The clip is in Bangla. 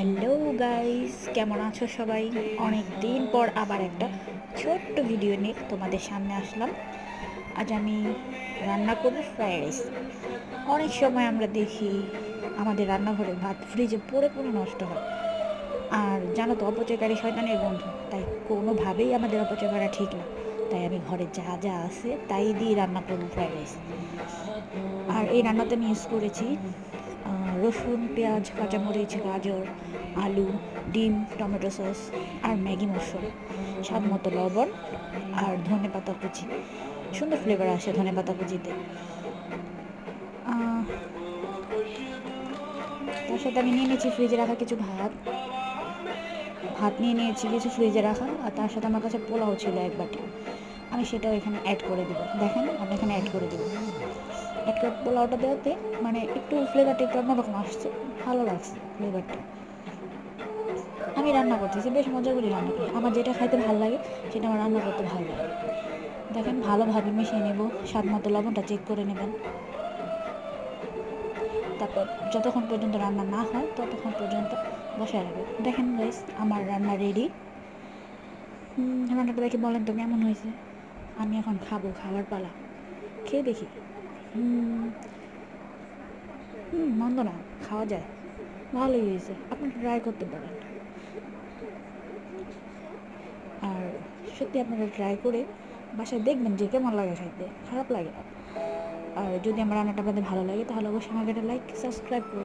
হ্যালো গাইস, কেমন আছো সবাই? অনেক দিন পর আবার একটা ছোট্ট ভিডিও নিয়ে তোমাদের সামনে আসলাম। আজ আমি রান্না করব ফ্রাইড রাইস। অনেক সময় আমরা দেখি আমাদের রান্নাঘরে ভাত ফ্রিজে পড়ে পড়ে নষ্ট হয়। আর জানো তো, অপচয়কারী শয়তানের বন্ধু, তাই কোনোভাবেই আমাদের অপচয় করা ঠিক না। তাই আমি ঘরে যা যা আছে তাই দিয়ে রান্না করবো ফ্রাইড রাইস। আর এই রান্নাতে আমি ইউজ করেছি রসুন, পেঁয়াজ, কাঁচামরিচ, গাজর, আলু, ডিম, টমেটো সস আর ম্যাগি মশলা, স্বাদ মতো লবণ আর ধনে পাতা কুচি। সুন্দর ফ্লেভার আসে ধনে পাতা কুচিতে। তার সাথে আমি নিয়ে নিয়েছি ফ্রিজে রাখা কিছু ভাত ভাত নিয়ে নিয়েছি কিছু ফ্রিজে রাখা, আর তার সাথে আমার কাছে পোলাও ছিল এক বাটি। আমি সেটাও এখানে অ্যাড করে দেবো। দেখেন, আমি এখানে অ্যাড করে দেবো। অ্যাড করে পোলাওটা দেওয়াতে মানে একটু ফ্লেভারটা একটু অন্যরকম আসছে, ভালো লাগছে ফ্লেভারটা। আমি রান্না করতেছি, বেশ মজা করে রান্না করি। আমার যেটা খাইতে ভালো লাগে সেটা আমার রান্না করতে ভালো লাগে। দেখেন, ভালোভাবে মিশিয়ে নেব। স্বাদ মতো লবণটা চেক করে নেবেন। তারপর যতক্ষণ পর্যন্ত রান্না না হয় ততক্ষণ পর্যন্ত বসায় রাখবেন। দেখেন গাইস, আমার রান্না রেডি। রান্নাটা দেখে বলেন তো কেমন হয়েছে। আমি এখন খাবো, খাওয়ার পালা। খেয়ে দেখি। মন্দ না, খাওয়া যায়, ভালোই হয়েছে। আপনি ট্রাই করতে পারেন। আর সত্যি আপনারা ট্রাই করে বাসায় দেখবেন যে কেমন লাগে খাইতে, খারাপ লাগে না। আর যদি আমার রান্নাটা আপনাদের ভালো লাগে তাহলে অবশ্যই আমাকে একটা লাইক, সাবস্ক্রাইব করুন।